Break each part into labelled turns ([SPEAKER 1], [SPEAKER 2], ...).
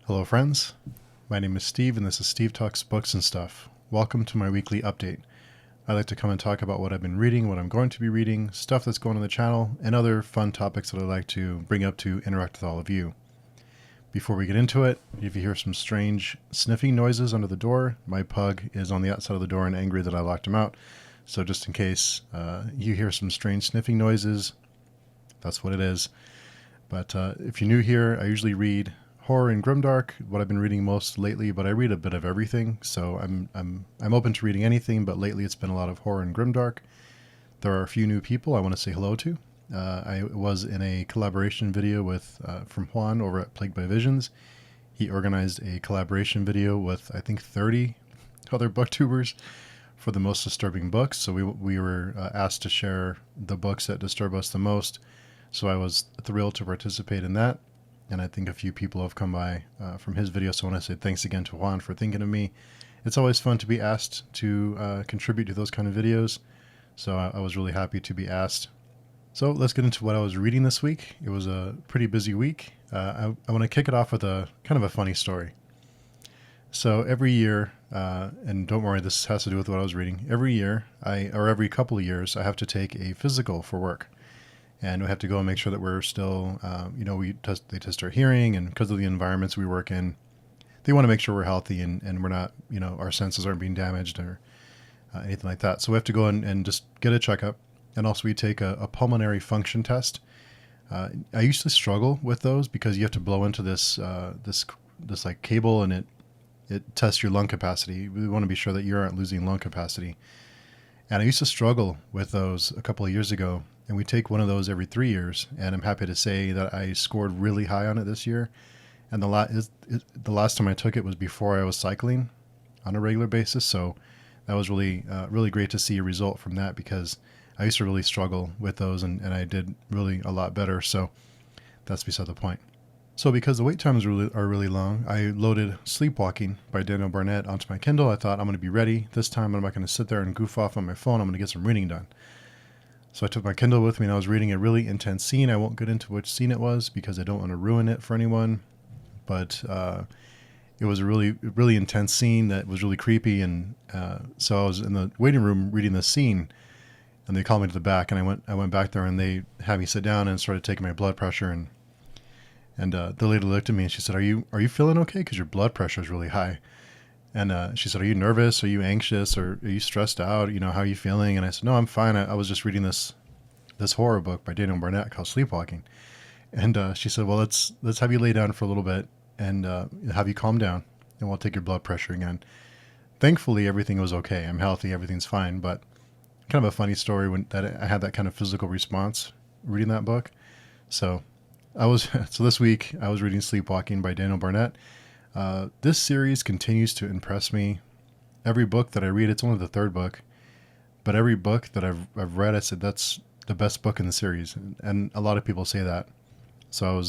[SPEAKER 1] Hello friends, my name is Steve and this is Steve Talks Books and Stuff. Welcome to my weekly update. I like to come and talk about what I've been reading, what I'm going to be reading, stuff that's going on the channel, and other fun topics that I like to bring up to interact with all of you. Before we get into it, if you hear some strange sniffing noises under the door, my pug is on the outside of the door and angry that I locked him out. So just in case you hear some strange sniffing noises, that's what it is. But if you're new here, I usually read horror and grimdark, what I've been reading most lately, but I read a bit of everything, so I'm open to reading anything, but lately it's been a lot of horror and grimdark. There are a few new people I want to say hello to. I was in a collaboration video with from Juan over at Plagued by Visions. He organized a collaboration video with I think 30 other booktubers for the most disturbing books, so we were asked to share the books that disturb us the most, so I was thrilled to participate in that. And I think a few people have come by from his video, so I want to say thanks again to Juan for thinking of me. It's always fun to be asked to contribute to those kind of videos, so I was really happy to be asked. So let's get into what I was reading this week. It was a pretty busy week. I want to kick it off with a kind of a funny story. So every year, and don't worry, this has to do with what I was reading. Every year, or every couple of years, I have to take a physical for work. And we have to go and make sure that we're still, they test our hearing, and because of the environments we work in, they want to make sure we're healthy and we're not, our senses aren't being damaged or anything like that. So we have to go and just get a checkup. And also we take a pulmonary function test. I used to struggle with those because you have to blow into this like cable, and it tests your lung capacity. We want to be sure that you aren't losing lung capacity. And I used to struggle with those a couple of years ago. And we take one of those every 3 years, and I'm happy to say that I scored really high on it this year. And the last time I took it was before I was cycling on a regular basis, so that was really great to see a result from that, because I used to really struggle with those, and I did really a lot better, so that's beside the point. So because the wait times are really long, I loaded Sleepwalking by Daniel Barnett onto my Kindle. I thought, I'm going to be ready. This time I'm not going to sit there and goof off on my phone. I'm going to get some reading done. So I took my Kindle with me and I was reading a really intense scene. I won't get into which scene it was because I don't want to ruin it for anyone. But it was a really, really intense scene that was really creepy. And so I was in the waiting room reading this scene, and they called me to the back, and I went back there, and they had me sit down and started taking my blood pressure. And the lady looked at me and she said, "Are you feeling okay? Because your blood pressure is really high." And she said, "Are you nervous? Are you anxious? Or are you stressed out? How are you feeling?" And I said, "No, I'm fine. I was just reading this horror book by Daniel Barnett called Sleepwalking." And she said, "Well, let's have you lay down for a little bit and have you calm down, and we'll take your blood pressure again." Thankfully, everything was okay. I'm healthy. Everything's fine. But kind of a funny story that I had that kind of physical response reading that book. So this week I was reading Sleepwalking by Daniel Barnett. This series continues to impress me. Every book that I read, it's only the third book, but every book that I've read, I said that's the best book in the series, and a lot of people say that. So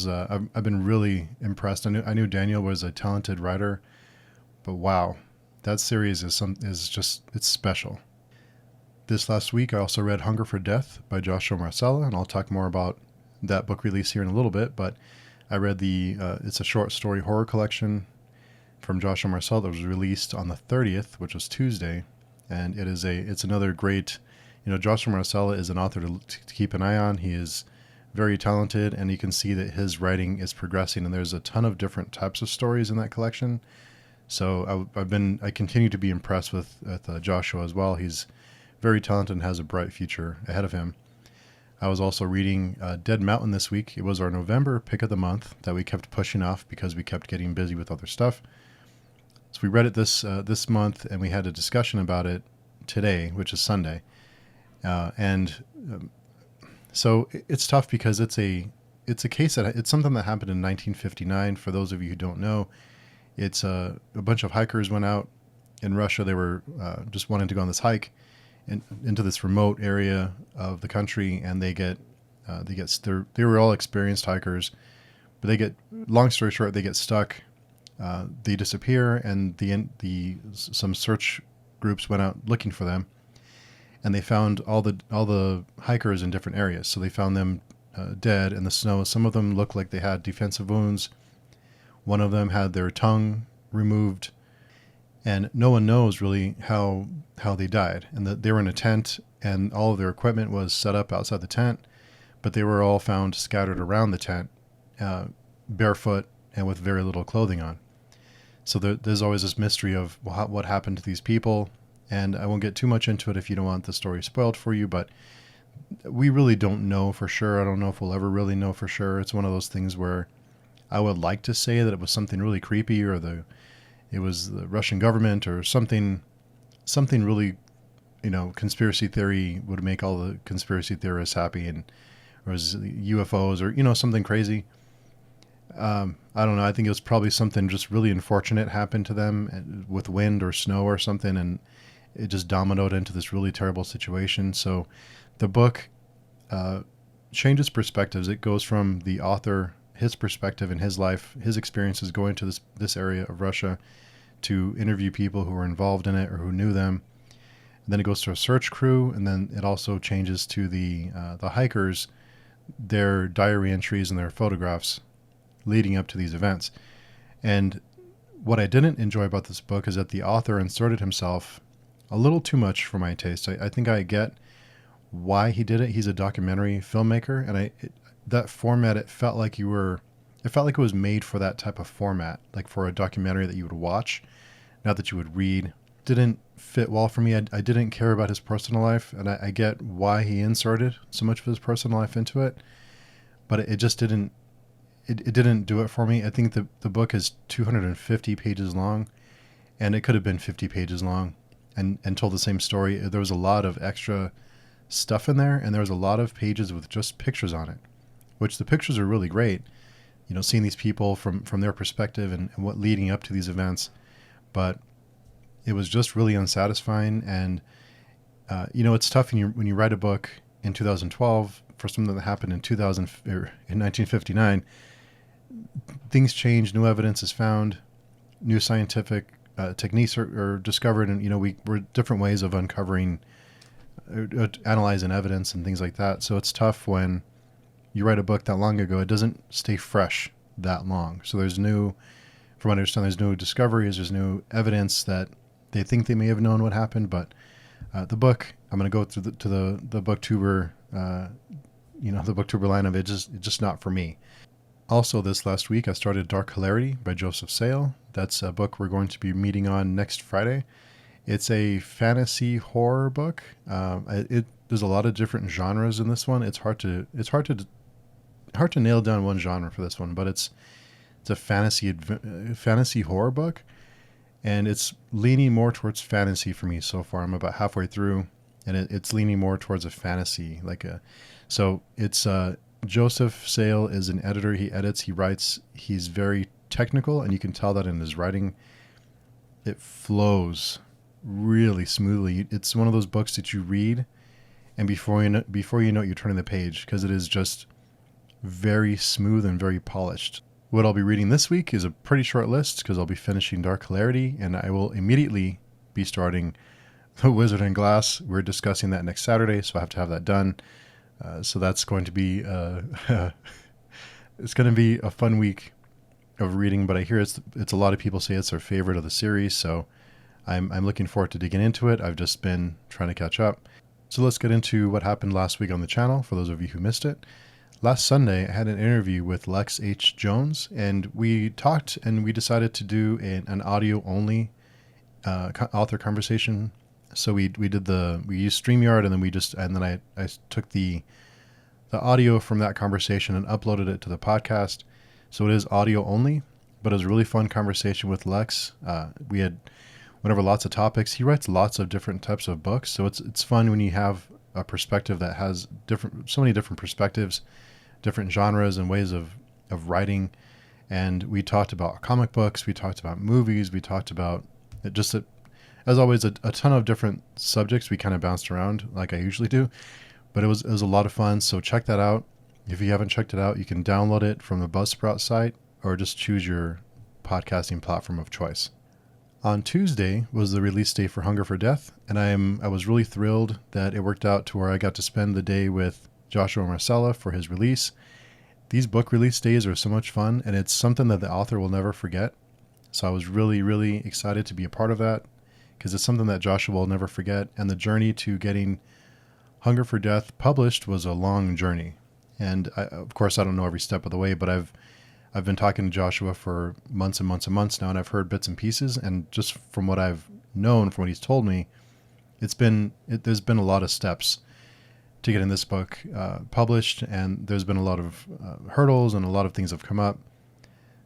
[SPEAKER 1] I've been really impressed. I knew Daniel was a talented writer, but wow, that series it's special. This last week, I also read Hunger for Death by Joshua Marcella, and I'll talk more about that book release here in a little bit. But I read it's a short story horror collection from Joshua Marcel that was released on the 30th, which was Tuesday, and it's another great, Joshua Marcel is an author to keep an eye on. He is very talented, and you can see that his writing is progressing, and there's a ton of different types of stories in that collection. So I continue to be impressed with Joshua as well. He's very talented and has a bright future ahead of him. I was also reading Dead Mountain this week. It was our November pick of the month that we kept pushing off because we kept getting busy with other stuff. So we read it this month, and we had a discussion about it today, which is Sunday. So it's tough because it's a case it's something that happened in 1959. For those of you who don't know, it's a bunch of hikers went out in Russia. They were just wanting to go on this hike into this remote area of the country, and they were all experienced hikers, but long story short, they get stuck. They disappear, and some search groups went out looking for them, and they found all the hikers in different areas. So they found them dead in the snow. Some of them looked like they had defensive wounds. One of them had their tongue removed, and no one knows really how they died. And that they were in a tent, and all of their equipment was set up outside the tent, but they were all found scattered around the tent, barefoot and with very little clothing on. So there's always this mystery of what happened to these people, and I won't get too much into it if you don't want the story spoiled for you, but we really don't know for sure. I don't know if we'll ever really know for sure. It's one of those things where I would like to say that it was something really creepy, or it was the Russian government, or something really, conspiracy theory would make all the conspiracy theorists happy, and or it was UFOs, or something crazy. I don't know. I think it was probably something just really unfortunate happened to them with wind or snow or something, and it just dominoed into this really terrible situation. So the book changes perspectives. It goes from the author, his perspective in his life, his experiences going to this area of Russia, to interview people who were involved in it or who knew them. And then it goes to a search crew, and then it also changes to the hikers, their diary entries and their photographs leading up to these events. And what I didn't enjoy about this book is that the author inserted himself a little too much for my taste. I think I get why he did it. He's a documentary filmmaker, and that format, it felt like it was made for that type of format, like for a documentary that you would watch, not that you would read. Didn't fit well for me. I didn't care about his personal life, and I get why he inserted so much of his personal life into it, but it just didn't. It didn't do it for me. I think the book is 250 pages long, and it could have been 50 pages long and told the same story. There was a lot of extra stuff in there, and there was a lot of pages with just pictures on it, which the pictures are really great, seeing these people from their perspective and what leading up to these events. But it was just really unsatisfying. And, it's tough when you write a book in 2012 for something that happened in 1959. Things change, new evidence is found, new scientific techniques are discovered, and we're different ways of uncovering, analyzing evidence and things like that. So it's tough when you write a book that long ago. It doesn't stay fresh that long. So from what I understand, there's new discoveries, there's new evidence that they think they may have known what happened. But the book, I'm going to go through to the booktuber, the booktuber line of it. It's just not for me. Also, this last week, I started Dark Hilarity by Joseph Sale. That's a book we're going to be meeting on next Friday. It's a fantasy horror book. There's a lot of different genres in this one. It's hard to nail down one genre for this one, but it's a fantasy horror book, and it's leaning more towards fantasy for me so far. I'm about halfway through, and it's leaning more towards a fantasy, so it's Joseph Sale is an editor. He edits, he writes. He's very technical, and you can tell that in his writing. It flows really smoothly. It's one of those books that you read, and before you know it, you're turning the page, because it is just very smooth and very polished. What I'll be reading this week is a pretty short list, because I'll be finishing Dark Hilarity, and I will immediately be starting The Wizard in Glass. We're discussing that next Saturday, so I have to have that done. So that's going to be it's going to be a fun week of reading. But I hear it's a lot of people say it's their favorite of the series, so I'm looking forward to digging into it. I've just been trying to catch up. So let's get into what happened last week on the channel, for those of you who missed it. Last Sunday, I had an interview with Lex H. Jones, and we talked, and we decided to do an audio-only author conversation. So we used StreamYard, and then I took the audio from that conversation and uploaded it to the podcast. So it is audio only, but it was a really fun conversation with Lex. We went over lots of topics. He writes lots of different types of books, so it's fun when you have a perspective that has so many different perspectives, different genres and ways of writing. And we talked about comic books, we talked about movies, we talked about as always, a ton of different subjects. We kind of bounced around like I usually do, but it was a lot of fun. So check that out. If you haven't checked it out, you can download it from the Buzzsprout site, or just choose your podcasting platform of choice. On Tuesday was the release day for Hunger for Death, and I was really thrilled that it worked out to where I got to spend the day with Joshua Marcella for his release. These book release days are so much fun, and it's something that the author will never forget. So I was really, really excited to be a part of that because it's something that Joshua will never forget. And the journey to getting Hunger for Death published was a long journey. And of course, I don't know every step of the way, but I've been talking to Joshua for months and months and months now, and I've heard bits and pieces. And just from what I've known, from what he's told me, there's been a lot of steps to getting this book published, and there's been a lot of hurdles and a lot of things have come up.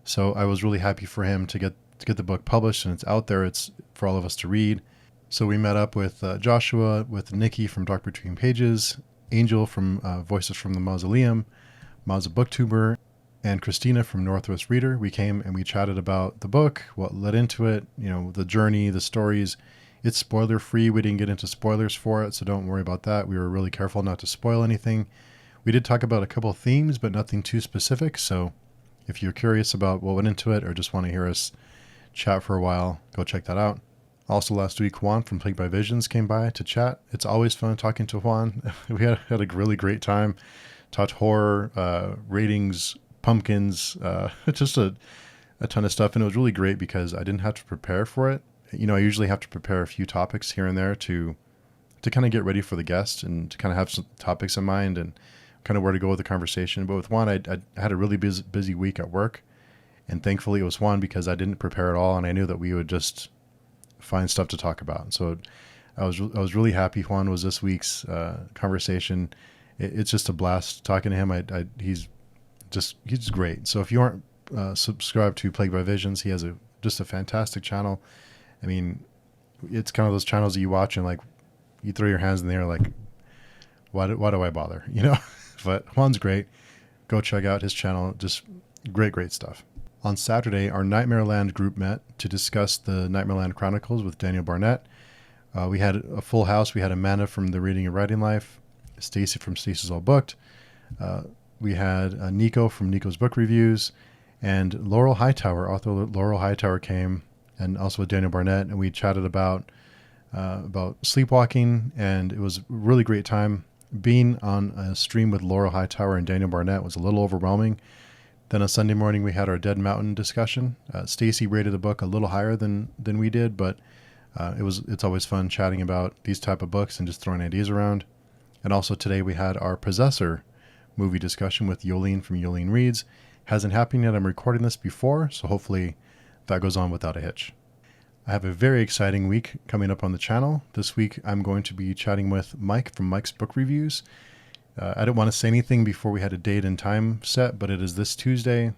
[SPEAKER 1] So I was really happy for him to get the book published, and it's out there. It's for all of us to read. So we met up with Joshua, with Nikki from Dark Between Pages, Angel from Voices from the Mausoleum, Ma's a booktuber, and Christina from Northwest Reader. We came and we chatted about the book, what led into it, the journey, the stories. It's spoiler free. We didn't get into spoilers for it, so don't worry about that. We were really careful not to spoil anything. We did talk about a couple of themes, but nothing too specific. So if you're curious about what went into it or just want to hear us chat for a while, go check that out. Also last week, Juan from Plagued by Visions came by to chat. It's always fun talking to Juan. We had a really great time. Talked horror, ratings, pumpkins, just a ton of stuff. And it was really great because I didn't have to prepare for it. I usually have to prepare a few topics here and there to kind of get ready for the guest and to kind of have some topics in mind and kind of where to go with the conversation. But with Juan, I had a really busy week at work. And thankfully it was Juan because I didn't prepare at all. And I knew that we would just find stuff to talk about. So I was really happy Juan was this week's conversation. It's just a blast talking to him. He's just great. So if you aren't subscribed to Plagued by Visions, he has just a fantastic channel. I mean, it's kind of those channels that you watch and like you throw your hands in the air like, why do I bother? But Juan's great. Go check out his channel. Just great stuff. On Saturday, our Nightmareland group met to discuss the Nightmareland Chronicles with Daniel Barnett. We had a full house. We had Amanda from The Reading and Writing Life, Stacy from Stacy's All Booked. We had Nico from Nico's Book Reviews, and Laurel Hightower, author Laurel Hightower came, and also with Daniel Barnett, and we chatted about sleepwalking, and it was a really great time. Being on a stream with Laurel Hightower and Daniel Barnett was a little overwhelming. Then on Sunday morning, we had our Dead Mountain discussion. Stacy rated the book a little higher than we did, but it's always fun chatting about these type of books and just throwing ideas around. And also today we had our Possessor movie discussion with Yolene from Yolene Reads. Hasn't happened yet. I'm recording this before, so hopefully that goes on without a hitch. I have a very exciting week coming up on the channel. This week I'm going to be chatting with Mike from Mike's Book Reviews. I don't want to say anything before we had a date and time set, but it is this Tuesday.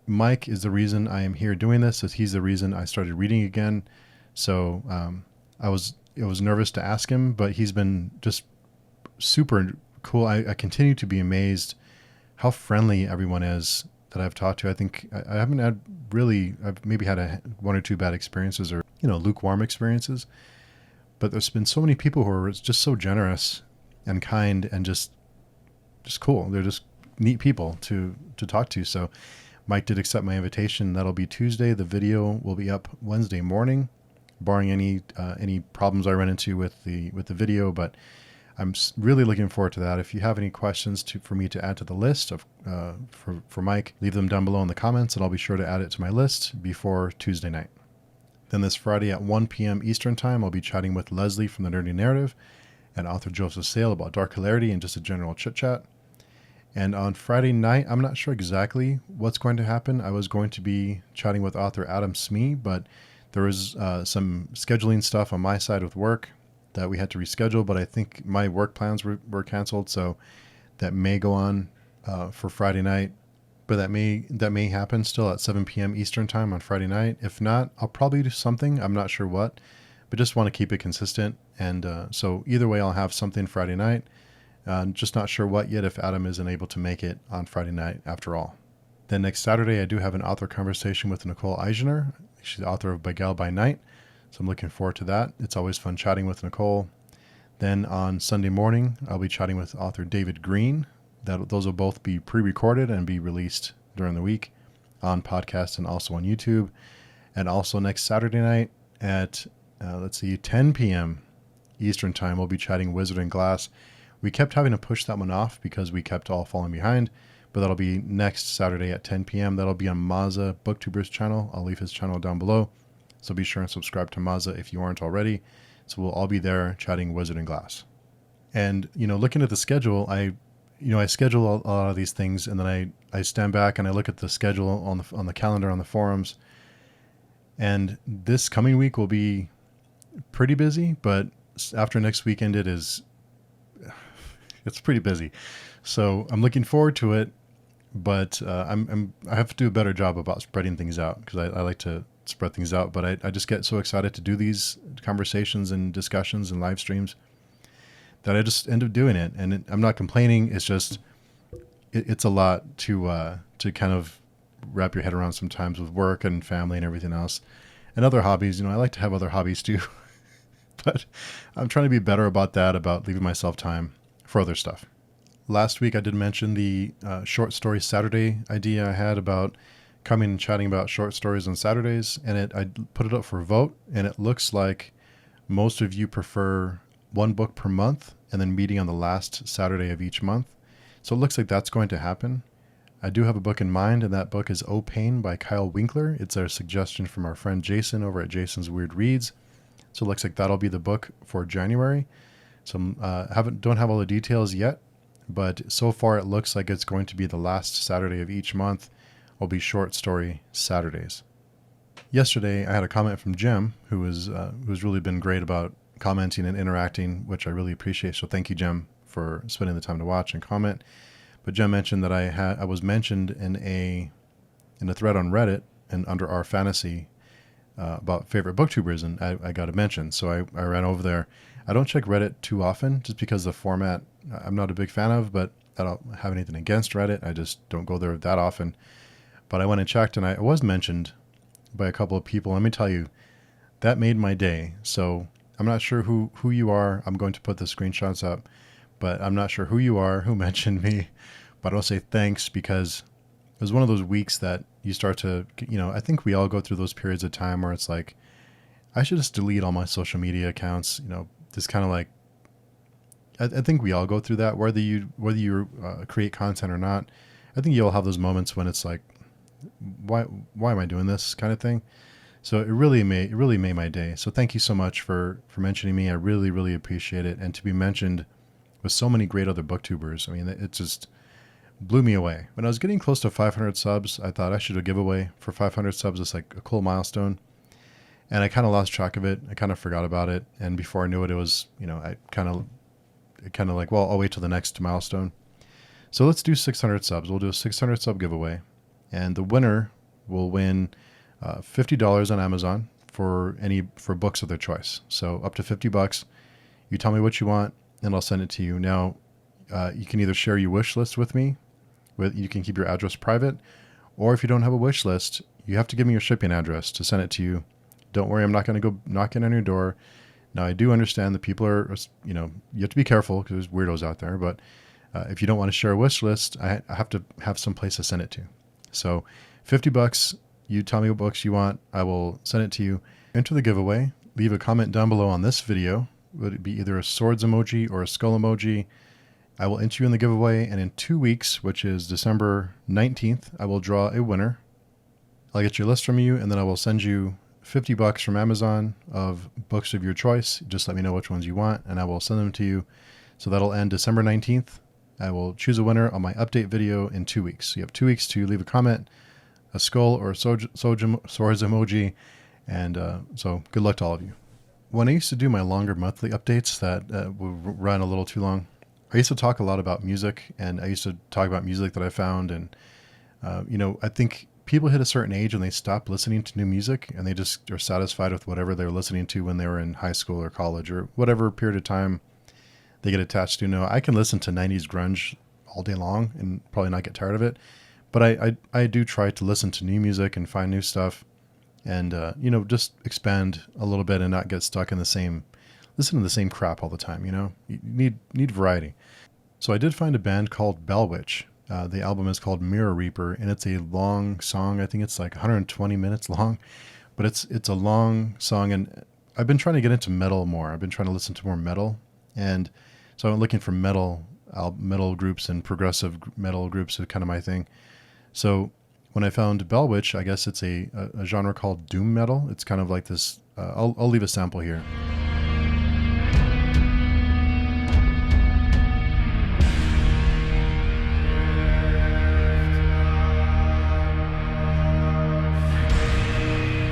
[SPEAKER 1] Mike is the reason I am here doing this, as he's the reason I started reading again. So I was nervous to ask him, but he's been just super cool. I continue to be amazed how friendly everyone is that I've talked to. I think I haven't had I've maybe had one or two bad experiences or, lukewarm experiences, but there's been so many people who are just so generous and kind and just cool. They're just neat people to talk to. So Mike did accept my invitation. That'll be Tuesday. The video will be up Wednesday morning, barring any problems I run into with the video, but I'm really looking forward to that. If you have any questions for me to add to the list for Mike, leave them down below in the comments, and I'll be sure to add it to my list before Tuesday night. Then this Friday at 1 p.m. Eastern Time, I'll be chatting with Leslie from The Nerdy Narrative and author Joseph Sale about Dark Hilarity and just a general chit-chat. And on Friday night, I'm not sure exactly what's going to happen. I was going to be chatting with author Adam Smee, but there was some scheduling stuff on my side with work that we had to reschedule, but I think my work plans were canceled, so that may go on for Friday night. But that may happen still at 7 p.m. Eastern Time on Friday night. If not, I'll probably do something. I'm not sure what, but just want to keep it consistent. And so either way, I'll have something Friday night. Just not sure what yet if Adam isn't able to make it on Friday night after all. Then next Saturday, I do have an author conversation with Nicole Eisner. She's the author of By Gal by Night. So I'm looking forward to that. It's always fun chatting with Nicole. Then on Sunday morning, I'll be chatting with author David Green. Those will both be pre-recorded and be released during the week on podcast and also on YouTube. And also next Saturday night at, 10 p.m. Eastern Time, we'll be chatting Wizard and Glass. We kept having to push that one off because we kept all falling behind, but that'll be next Saturday at 10 p.m. That'll be on Mazza Booktuber's channel. I'll leave his channel down below. So be sure and subscribe to Mazza if you aren't already. So we'll all be there chatting Wizard and Glass. And, looking at the schedule, I schedule a lot of these things, and then I stand back and I look at the schedule on the calendar on the forums. And this coming week will be pretty busy, but after next weekend, it's pretty busy. So I'm looking forward to it, but I have to do a better job about spreading things out, because I like to spread things out, but I just get so excited to do these conversations and discussions and live streams that I just end up doing it. And I'm not complaining. It's just, it's a lot to kind of wrap your head around sometimes with work and family and everything else and other hobbies. I like to have other hobbies too, but I'm trying to be better about that, about leaving myself time for other stuff. Last week, I did mention the short story Saturday idea I had about coming and chatting about short stories on Saturdays, and I put it up for a vote, and it looks like most of you prefer one book per month and then meeting on the last Saturday of each month. So it looks like that's going to happen. I do have a book in mind, and that book is O Pain by Kyle Winkler. It's a suggestion from our friend Jason over at Jason's Weird Reads. So it looks like that'll be the book for January. So don't have all the details yet, but so far it looks like it's going to be the last Saturday of each month will be short story Saturdays. Yesterday, I had a comment from Jem, who's really been great about commenting and interacting, which I really appreciate. So thank you, Jem, for spending the time to watch and comment. But Jem mentioned that I was mentioned in a thread on Reddit and under our fantasy about favorite booktubers, and I got a mention. So I ran over there. I don't check Reddit too often, just because the format I'm not a big fan of, but I don't have anything against Reddit. I just don't go there that often. But I went and checked, and I was mentioned by a couple of people. Let me tell you, that made my day. So I'm not sure who you are. I'm going to put the screenshots up, but I'm not sure who you are, who mentioned me. But I'll say thanks, because it was one of those weeks that you start to, I think we all go through those periods of time where it's like, I should just delete all my social media accounts. Just kind of like, I think we all go through that, whether you create content or not. I think you'll have those moments when it's like, why am I doing this kind of thing? So it really made my day. So thank you so much for mentioning me. I really, really appreciate it. And to be mentioned with so many great other booktubers, I mean, it just blew me away. When I was getting close to 500 subs, I thought I should do a giveaway for 500 subs. It's like a cool milestone. And I kind of lost track of it. I kind of forgot about it. And before I knew it, it was, I kind of like, well, I'll wait till the next milestone. So let's do 600 subs. We'll do a 600 sub giveaway. And the winner will win $50 on Amazon for books of their choice. So up to $50. You tell me what you want, and I'll send it to you. Now, you can either share your wish list with me. You can keep your address private, or if you don't have a wish list, you have to give me your shipping address to send it to you. Don't worry, I'm not going to go knocking on your door. Now, I do understand that people are, you have to be careful because there's weirdos out there. But if you don't want to share a wish list, I have to have some place to send it to. So $50, you tell me what books you want. I will send it to you. Enter the giveaway. Leave a comment down below on this video. Would it be either a swords emoji or a skull emoji? I will enter you in the giveaway. And in 2 weeks, which is December 19th, I will draw a winner. I'll get your list from you, and then I will send you $50 from Amazon of books of your choice. Just let me know which ones you want, and I will send them to you. So that'll end December 19th. I will choose a winner on my update video in 2 weeks. So you have 2 weeks to leave a comment, a skull or a swords emoji, and so good luck to all of you. When I used to do my longer monthly updates that would run a little too long, I used to talk a lot about music, and I used to talk about music that I found, and I think people hit a certain age and they stop listening to new music, and they just are satisfied with whatever they were listening to when they were in high school or college or whatever period of time they get attached to. I can listen to 90s grunge all day long and probably not get tired of it, but I do try to listen to new music and find new stuff, and just expand a little bit and not get stuck in listen to the same crap all the time. You need variety. So I did find a band called Bellwitch. The album is called Mirror Reaper, and it's a long song. I think it's like 120 minutes long, but it's a long song. And I've been trying to get into metal more. I've been trying to listen to more metal, and so I'm looking for metal metal groups and progressive metal groups are kind of my thing. So when I found Bell Witch, I guess it's a genre called doom metal. It's kind of like this. I'll leave a sample here.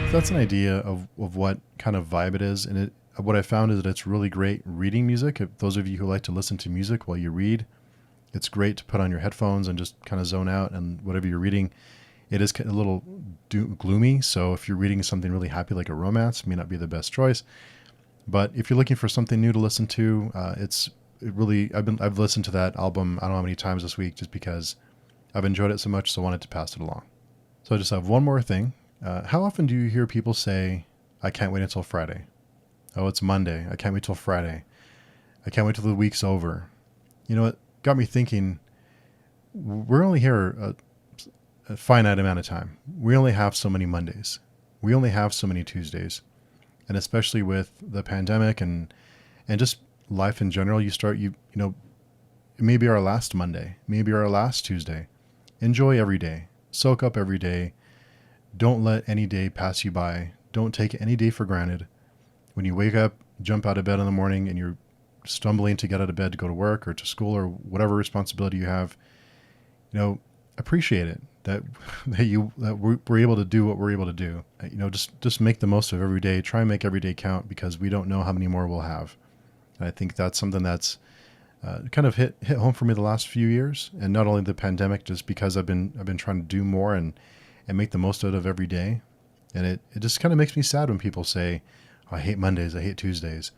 [SPEAKER 1] That's an idea of what kind of vibe it is. And what I found is that it's really great reading music. If those of you who like to listen to music while you read, it's great to put on your headphones and just kind of zone out. And whatever you're reading, it is a little gloomy. So if you're reading something really happy like a romance, it may not be the best choice. But if you're looking for something new to listen to, I've listened to that album I don't know how many times this week just because I've enjoyed it so much, so I wanted to pass it along. So I just have one more thing. How often do you hear people say, I can't wait until Friday? Oh, it's Monday. I can't wait till Friday. I can't wait till the week's over. You know, it got me thinking, we're only here a finite amount of time. We only have so many Mondays. We only have so many Tuesdays. And especially with the pandemic and just life in general, you know, it may be our last Monday, maybe our last Tuesday. Enjoy every day. Soak up every day. Don't let any day pass you by. Don't take any day for granted. When you wake up, jump out of bed in the morning and you're stumbling to get out of bed to go to work or to school or whatever responsibility you have, you know, appreciate it that we're able to do what we're able to do. You know, just make the most of every day. Try and make every day count because we don't know how many more we'll have. And I think that's something that's kind of hit home for me the last few years, and not only the pandemic, just because I've been trying to do more and make the most out of every day. And it just kind of makes me sad when people say, oh, I hate Mondays, I hate Tuesdays.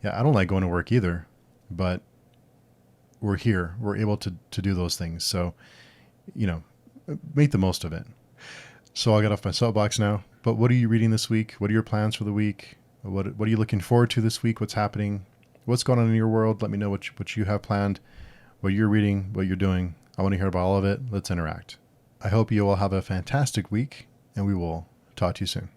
[SPEAKER 1] Yeah, I don't like going to work either, but we're here. We're able to do those things. So, you know, make the most of it. So I'll get off my soapbox now. But what are you reading this week? What are your plans for the week? What are you looking forward to this week? What's happening? What's going on in your world? Let me know what you have planned, what you're reading, what you're doing. I want to hear about all of it. Let's interact. I hope you all have a fantastic week, and we will talk to you soon.